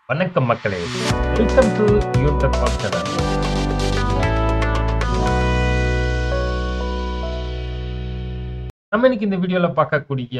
வணக்கம் மக்களே, welcome to YouTube channel. நம்ம இன்னைக்கு இந்த வீடியோல பார்க்கக்கூடிய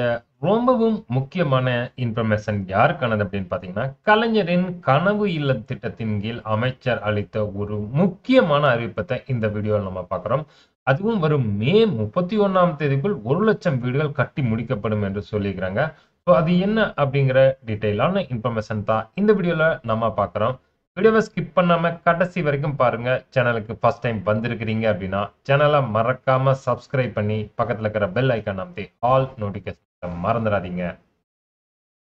ரொம்பவும் முக்கியமான இன்ஃபர்மேஷன் யாருக்கானது அப்படின்னு பாத்தீங்கன்னா, கலைஞரின் கனவு இல்லம் திட்டத்தின் கீழ் அமைச்சர் அளித்த ஒரு முக்கியமான அறிவிப்பை இந்த வீடியோவில் நம்ம பார்க்கிறோம். அதுவும் வரும் மே 31ஆம் தேதிக்குள் 1,00,000 வீடுகள் கட்டி முடிக்கப்படும் என்று சொல்லியிருக்கிறாங்க. அது என்ன அப்படிங்கிற டீடைலான இன்ஃபர்மேஷன் தான் இந்த வீடியோல நம்ம பார்க்கிறோம். வீடியோவை ஸ்கிப் பண்ணாம கடைசி வரைக்கும் பாருங்க. சேனலுக்கு ஃபர்ஸ்ட் டைம் வந்திருக்கிறீங்க அப்படின்னா சேனலை மறக்காம சப்ஸ்கிரைப் பண்ணி பக்கத்துல இருக்கிற பெல் ஐக்கான் அமைத்து ஆல் நோட்டிபிகேஷன் மறந்துடாதீங்க.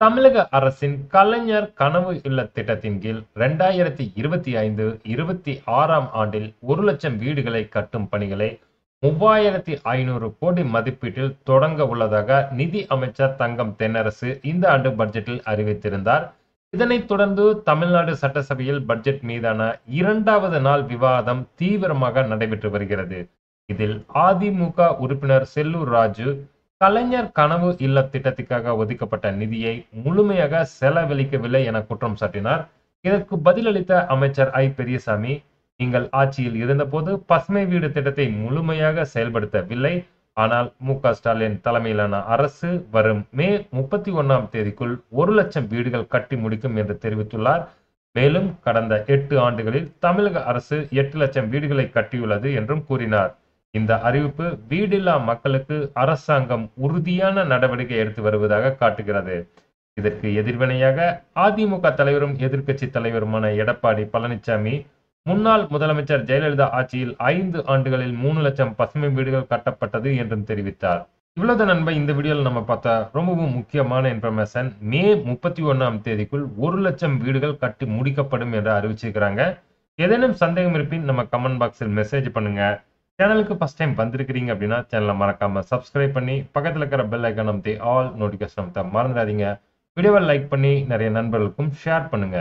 தமிழக அரசின் கலைஞர் கனவு இல்ல திட்டத்தின் கீழ் 2025-26ஆம் ஆண்டில் 1,00,000 வீடுகளை கட்டும் பணிகளை 3,500 கோடி மதிப்பீட்டில் தொடங்க உள்ளதாக நிதி அமைச்சர் தங்கம் தென்னரசு இந்த ஆண்டு பட்ஜெட்டில் அறிவித்திருந்தார். இதனைத் தொடர்ந்து தமிழ்நாடு சட்டசபையில் பட்ஜெட் மீதான 2வது நாள் விவாதம் தீவிரமாக நடைபெற்று வருகிறது. இதில் அதிமுக உறுப்பினர் செல்லூர் ராஜு கலைஞர் கனவு இல்ல திட்டத்திற்காக ஒதுக்கப்பட்ட நிதியை முழுமையாக செலவழிக்கவில்லை என குற்றம் சாட்டினார். இதற்கு பதிலளித்த அமைச்சர் ஐ பெரியசாமி, நீங்கள் ஆட்சியில் இருந்தபோது பசுமை வீடு திட்டத்தை முழுமையாக செயல்படுத்தவில்லை. ஆனால் மு.க. ஸ்டாலின் தலைமையிலான அரசு வரும் மே 31ஆம் தேதிக்குள் 1,00,000 வீடுகள் கட்டி முடிக்கும் என்று தெரிவித்துள்ளார். மேலும் கடந்த 8 ஆண்டுகளில் தமிழக அரசு 8,00,000 வீடுகளை கட்டியுள்ளது என்றும் கூறினார். இந்த அறிவிப்பு வீடில்லா மக்களுக்கு அரசாங்கம் உறுதியான நடவடிக்கை எடுத்து வருவதாக காட்டுகிறது. இதற்கு எதிர்வினையாக அதிமுக தலைவரும் எதிர்க்கட்சி தலைவருமான எடப்பாடி பழனிசாமி, முன்னாள் முதலமைச்சர் ஜெயலலிதா ஆட்சியில் 5 ஆண்டுகளில் 3,00,000 பசுமை வீடுகள் கட்டப்பட்டது என்றும் தெரிவித்தார். இவ்வளவு நண்பா, இந்த வீடியோவில் நம்ம பார்த்த ரொம்பவும் முக்கியமான இன்ஃபர்மேஷன். மே 31ஆம் தேதிக்குள் 1,00,000 வீடுகள் கட்டி முடிக்கப்படும் என்று அறிவிச்சிருக்கிறாங்க. ஏதேனும் சந்தேகம் இருப்பின் நம்ம கமெண்ட் பாக்ஸில் மெசேஜ் பண்ணுங்க. சேனலுக்கு ஃபர்ஸ்ட் டைம் வந்திருக்கிறீங்க அப்படின்னா சேனலை மறக்காம சப்ஸ்கிரைப் பண்ணி பக்கத்தில் இருக்கிற பெல் ஐக்கான் அமைத்து ஆல் நோட்டிபிகேஷன் மறந்துடாதீங்க. வீடியோவை லைக் பண்ணி நிறைய நண்பர்களுக்கும் ஷேர் பண்ணுங்க.